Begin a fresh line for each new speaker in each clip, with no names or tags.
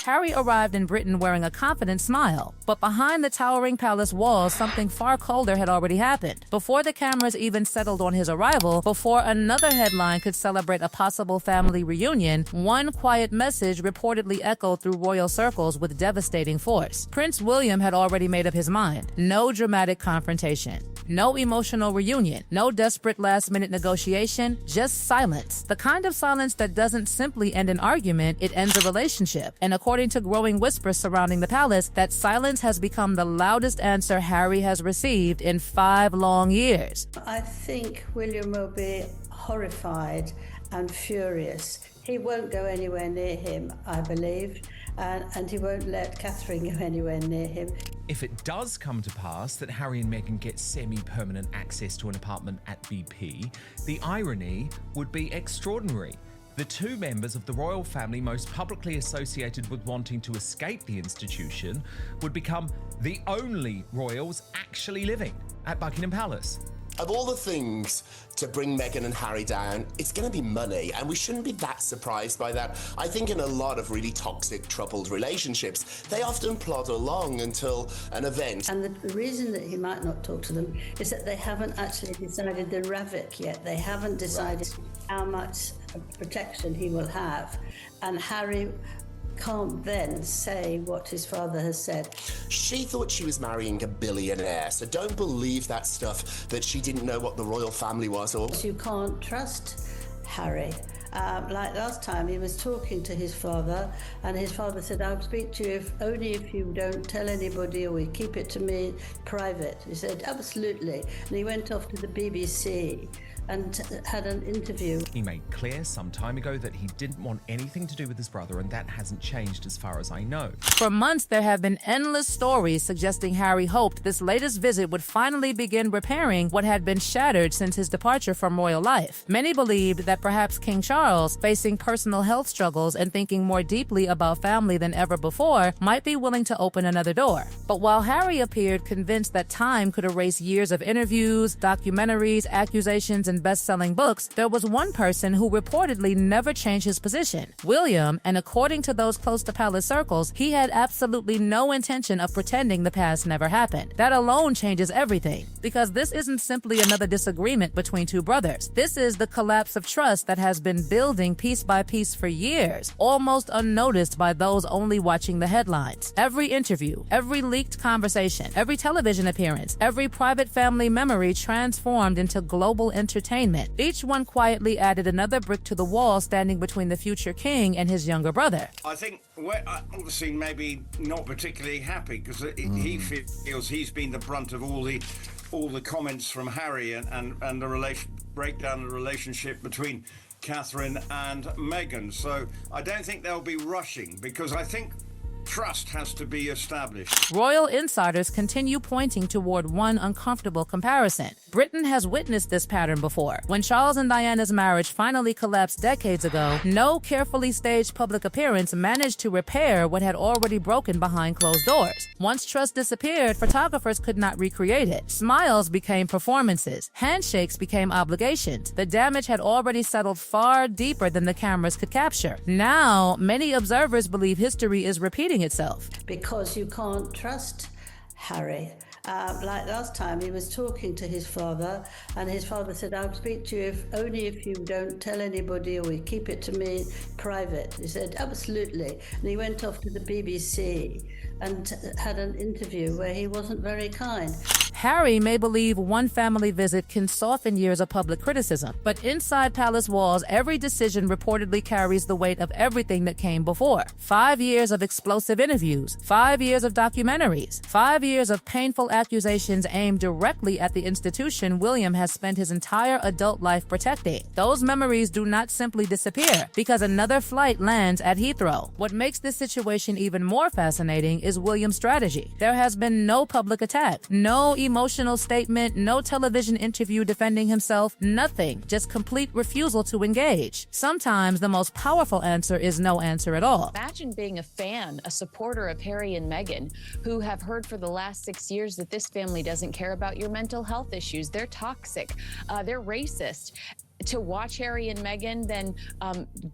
Harry arrived in Britain wearing a confident smile, but behind the towering palace walls, something far colder had already happened. Before the cameras even settled on his arrival, before another headline could celebrate a possible family reunion, one quiet message reportedly echoed through royal circles with devastating force. Prince William had already made up his mind. No dramatic confrontation. No emotional reunion, no desperate last-minute negotiation, just silence. The kind of silence that doesn't simply end an argument, it ends a relationship. And according to growing whispers surrounding the palace, that silence has become the loudest answer Harry has received in 5 long years.
I think William will be horrified and furious. He won't go anywhere near him, I believe, and he won't let Catherine go anywhere near him.
If it does come to pass that Harry and Meghan get semi-permanent access to an apartment at BP, the irony would be extraordinary. The 2 members of the royal family most publicly associated with wanting to escape the institution would become the only royals actually living at Buckingham Palace.
Of all the things to bring Meghan and Harry down, it's going to be money, and we shouldn't be that surprised by that. I think in a lot of really toxic, troubled relationships, they often plod along until an event.
And the reason that he might not talk to them is that they haven't actually decided the RAVIC yet. They haven't decided how much protection he will have. And Harry can't then say what his father has said.
She thought she was marrying a billionaire, so don't believe that stuff that she didn't know what the royal family was. Or
you can't trust Harry. Like last time, he was talking to his father, and his father said, I'll speak to you only if you don't tell anybody or we keep it to me private. He said, absolutely. And he went off to the BBC and had an interview.
He made clear some time ago that he didn't want anything to do with his brother, and that hasn't changed as far as I know.
For months, there have been endless stories suggesting Harry hoped this latest visit would finally begin repairing what had been shattered since his departure from royal life. Many believed that perhaps King Charles, facing personal health struggles and thinking more deeply about family than ever before, might be willing to open another door. But while Harry appeared convinced that time could erase years of interviews, documentaries, accusations, and best-selling books, there was one person who reportedly never changed his position, William, and according to those close to palace circles, he had absolutely no intention of pretending the past never happened. That alone changes everything, because this isn't simply another disagreement between 2 brothers. This is the collapse of trust that has been building piece by piece for years, almost unnoticed by those only watching the headlines. Every interview, every leaked conversation, every television appearance, every private family memory transformed into global entertainment. Each one quietly added another brick to the wall standing between the future king and his younger brother.
I think we're obviously maybe not particularly happy because he feels he's been the brunt of all the comments from Harry and the breakdown of the relationship between Catherine and Meghan. So I don't think they'll be rushing, because I think trust has to be established.
Royal insiders continue pointing toward one uncomfortable comparison. Britain has witnessed this pattern before. When Charles and Diana's marriage finally collapsed decades ago, no carefully staged public appearance managed to repair what had already broken behind closed doors. Once trust disappeared, photographers could not recreate it. Smiles became performances. Handshakes became obligations. The damage had already settled far deeper than the cameras could capture. Now, many observers believe history is repeating itself.
Because you can't trust Harry. Like last time, he was talking to his father, and his father said, I'll speak to you only if you don't tell anybody or we keep it to me private. He said, absolutely. And he went off to the BBC and had an interview where he wasn't very kind.
Harry may believe one family visit can soften years of public criticism, but inside palace walls, every decision reportedly carries the weight of everything that came before. 5 years of explosive interviews, 5 years of documentaries, 5 years of painful accusations aimed directly at the institution William has spent his entire adult life protecting. Those memories do not simply disappear because another flight lands at Heathrow. What makes this situation even more fascinating is William's strategy. There has been no public attack, no emotional statement, no television interview defending himself, nothing, just complete refusal to engage. Sometimes the most powerful answer is no answer at all.
Imagine being a fan, a supporter of Harry and Meghan, who have heard for the last 6 years that this family doesn't care about your mental health issues. They're toxic. They're racist. to watch Harry and Meghan then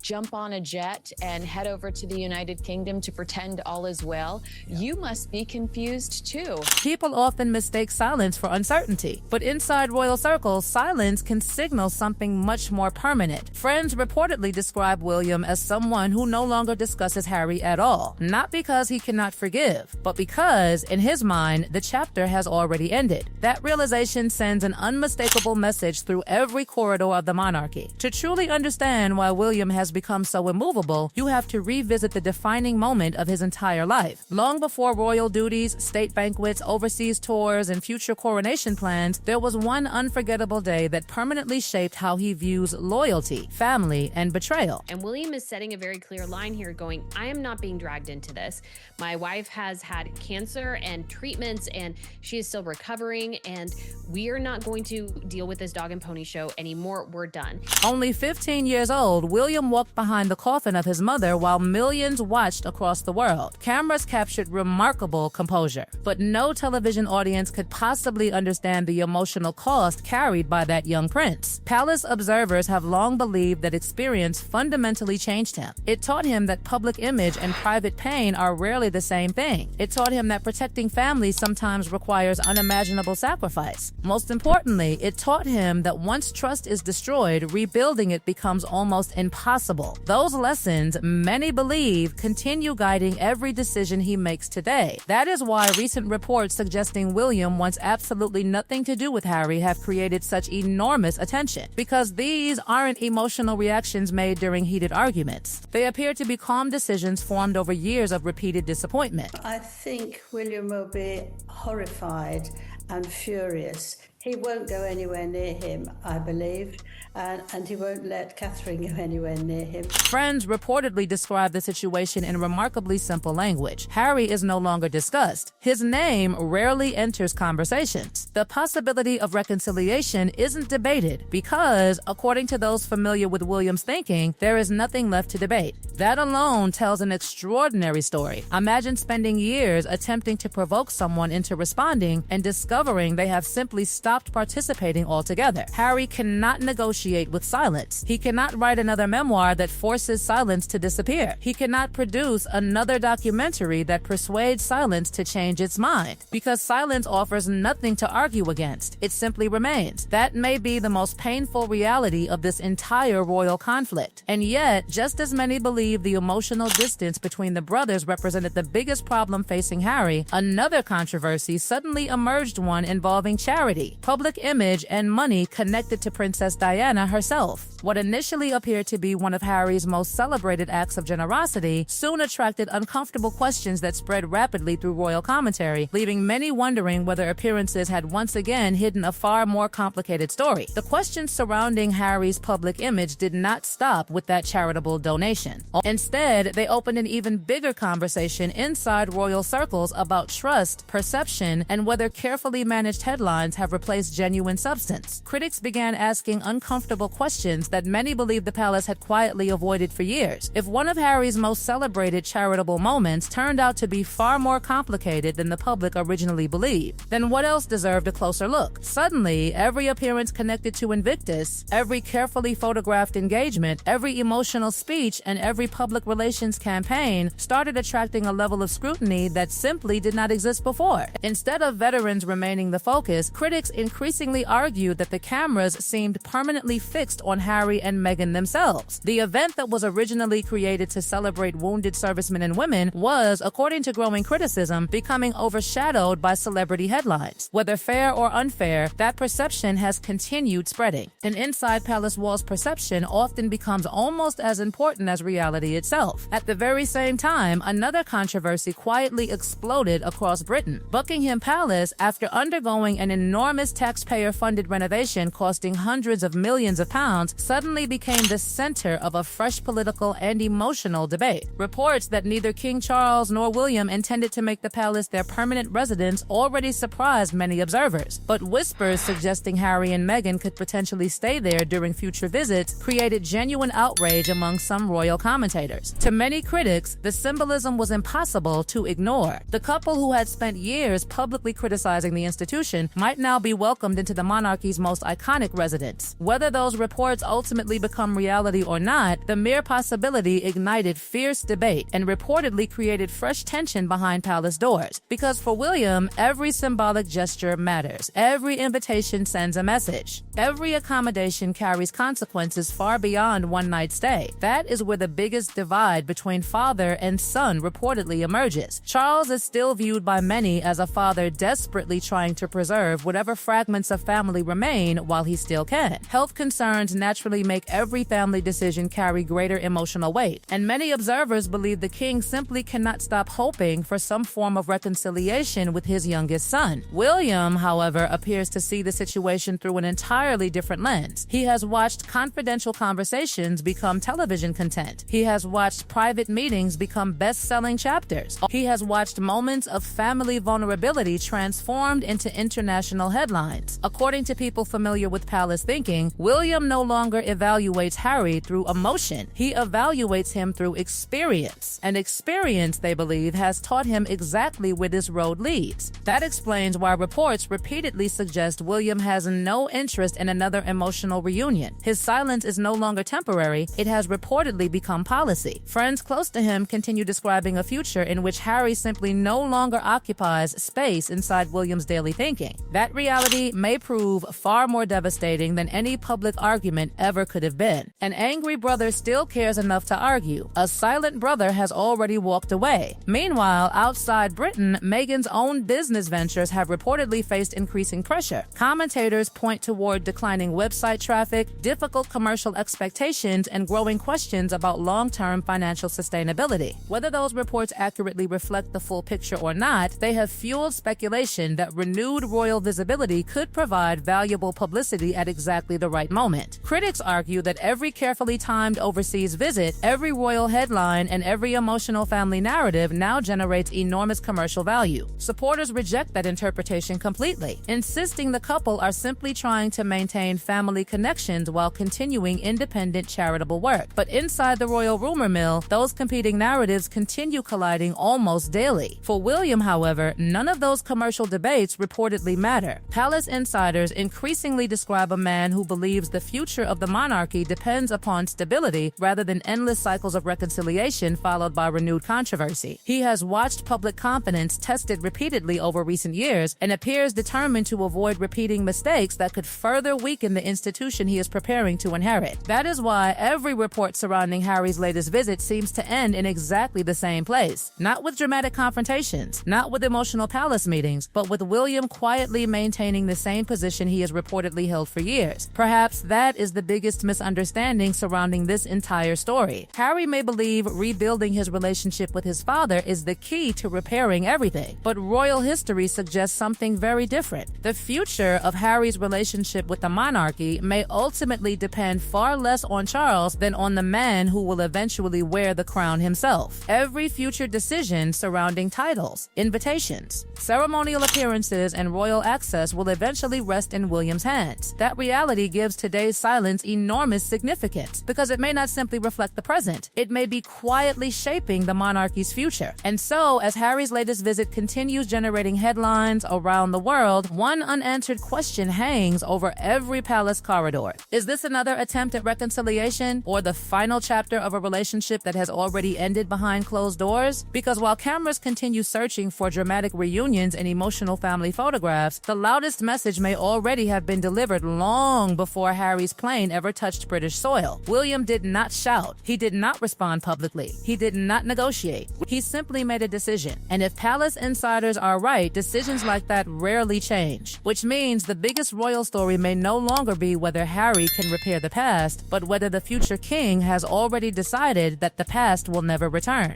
jump on a jet and head over to the United Kingdom to pretend all is well, you must be confused too.
People often mistake silence for uncertainty, but inside royal circles, silence can signal something much more permanent. Friends reportedly describe William as someone who no longer discusses Harry at all, not because he cannot forgive, but because, in his mind, the chapter has already ended. That realization sends an unmistakable message through every corridor of the monarchy. To truly understand why William has become so immovable, you have to revisit the defining moment of his entire life. Long before royal duties, state banquets, overseas tours, and future coronation plans, there was one unforgettable day that permanently shaped how he views loyalty, family, and betrayal.
And William is setting a very clear line here, going, I am not being dragged into this. My wife has had cancer and treatments, and she is still recovering, and we are not going to deal with this dog and pony show anymore. We're done.
Only 15 years old, William walked behind the coffin of his mother while millions watched across the world. Cameras captured remarkable composure, but no television audience could possibly understand the emotional cost carried by that young prince. Palace observers have long believed that experience fundamentally changed him. It taught him that public image and private pain are rarely the same thing. It taught him that protecting family sometimes requires unimaginable sacrifice. Most importantly, it taught him that once trust is destroyed, rebuilding it becomes almost impossible. Those lessons, many believe, continue guiding every decision he makes today. That is why recent reports suggesting William wants absolutely nothing to do with Harry have created such enormous attention, because these aren't emotional reactions made during heated arguments. They appear to be calm decisions formed over years of repeated disappointment.
I think William will be horrified and furious. He won't go anywhere near him, I believe, and he won't let Catherine go anywhere near him.
Friends reportedly describe the situation in remarkably simple language. Harry is no longer discussed. His name rarely enters conversations. The possibility of reconciliation isn't debated because, according to those familiar with William's thinking, there is nothing left to debate. That alone tells an extraordinary story. Imagine spending years attempting to provoke someone into responding and discovering they have simply stopped participating altogether. Harry cannot negotiate with silence. He cannot write another memoir that forces silence to disappear. He cannot produce another documentary that persuades silence to change its mind, because silence offers nothing to argue against. It simply remains. That may be the most painful reality of this entire royal conflict. And yet, just as many believe the emotional distance between the brothers represented the biggest problem facing Harry, another controversy suddenly emerged, one involving charity, public image, and money connected to Princess Diana herself. What initially appeared to be one of Harry's most celebrated acts of generosity soon attracted uncomfortable questions that spread rapidly through royal commentary, leaving many wondering whether appearances had once again hidden a far more complicated story. The questions surrounding Harry's public image did not stop with that charitable donation. Instead, they opened an even bigger conversation inside royal circles about trust, perception, and whether carefully managed headlines have replaced genuine substance. Critics began asking uncomfortable questions that many believe the palace had quietly avoided for years. If one of Harry's most celebrated charitable moments turned out to be far more complicated than the public originally believed, then what else deserved a closer look? Suddenly, every appearance connected to Invictus, every carefully photographed engagement, every emotional speech, and every public relations campaign started attracting a level of scrutiny that simply did not exist before. Instead of veterans remaining the focus, critics increasingly argued that the cameras seemed permanently fixed on Harry and Meghan themselves. The event that was originally created to celebrate wounded servicemen and women was, according to growing criticism, becoming overshadowed by celebrity headlines. Whether fair or unfair, that perception has continued spreading. An inside palace walls perception often becomes almost as important as reality itself. At the very same time, another controversy quietly exploded across Britain. Buckingham Palace, after undergoing an enormous taxpayer-funded renovation costing hundreds of millions of pounds, suddenly became the center of a fresh political and emotional debate. Reports that neither King Charles nor William intended to make the palace their permanent residence already surprised many observers, but whispers suggesting Harry and Meghan could potentially stay there during future visits created genuine outrage among some royal commentators. To many critics, the symbolism was impossible to ignore. The couple, who had spent years publicly criticizing the institution, might now be welcomed into the monarchy's most iconic residence. Whether those reports ultimately become reality or not, the mere possibility ignited fierce debate and reportedly created fresh tension behind palace doors. Because for William, every symbolic gesture matters. Every invitation sends a message. Every accommodation carries consequences far beyond one night stay. That is where the biggest divide between father and son reportedly emerges. Charles is still viewed by many as a father desperately trying to preserve whatever fragments of family remain while he still can. Health concerns naturally make every family decision carry greater emotional weight, and many observers believe the king simply cannot stop hoping for some form of reconciliation with his youngest son. William, however, appears to see the situation through an entirely different lens. He has watched confidential conversations become television content. He has watched private meetings become best-selling chapters. He has watched moments of family vulnerability transformed into international headlines. According to people familiar with palace thinking, William no longer evaluates Harry through emotion. He evaluates him through experience. And experience, they believe, has taught him exactly where this road leads. That explains why reports repeatedly suggest William has no interest in another emotional reunion. His silence is no longer temporary. It has reportedly become policy. Friends close to him continue describing a future in which Harry simply no longer occupies space inside William's daily thinking. That reality may prove far more devastating than any public argument ever could have been. An angry brother still cares enough to argue. A silent brother has already walked away. Meanwhile, outside Britain, Meghan's own business ventures have reportedly faced increasing pressure. Commentators point toward declining website traffic, difficult commercial expectations, and growing questions about long-term financial sustainability. Whether those reports accurately reflect the full picture or not, they have fueled speculation that renewed royal visibility could provide valuable publicity at exactly the right moment. Critics argue that every carefully timed overseas visit, every royal headline, and every emotional family narrative now generates enormous commercial value. Supporters reject that interpretation completely, insisting the couple are simply trying to maintain family connections while continuing independent charitable work. But inside the royal rumor mill, those competing narratives continue colliding almost daily. For William, however, none of those commercial debates reportedly matter. Palace insiders increasingly describe a man who believes the future of the monarchy depends upon stability rather than endless cycles of reconciliation followed by renewed controversy. He has watched public confidence tested repeatedly over recent years and appears determined to avoid repeating mistakes that could further weaken the institution he is preparing to inherit. That is why every report surrounding Harry's latest visit seems to end in exactly the same place. Not with dramatic confrontations, not with emotional palace meetings, but with William quietly maintaining the same position he has reportedly held for years. Perhaps that is the biggest misunderstanding surrounding this entire story. Harry may believe rebuilding his relationship with his father is the key to repairing everything, but royal history suggests something very different. The future of Harry's relationship with the monarchy may ultimately depend far less on Charles than on the man who will eventually wear the crown himself. Every future decision surrounding titles, invitations, ceremonial appearances, and royal access will eventually rest in William's hands. That reality gives today's silence enormous significance because it may not simply reflect the present. It may be quietly shaping the monarchy's future. And so, as Harry's latest visit continues generating headlines around the world, one unanswered question hangs over every palace corridor. Is this another attempt at reconciliation or the final chapter of a relationship that has already ended behind closed doors? Because while cameras continue searching for dramatic reunions and emotional family photographs, the loudest message may already have been delivered long before Harry's plane ever touched British soil. William did not shout. He did not respond publicly. He did not negotiate. He simply made a decision. And if palace insiders are right, decisions like that rarely change. Which means the biggest royal story may no longer be whether Harry can repair the past, but whether the future king has already decided that the past will never return.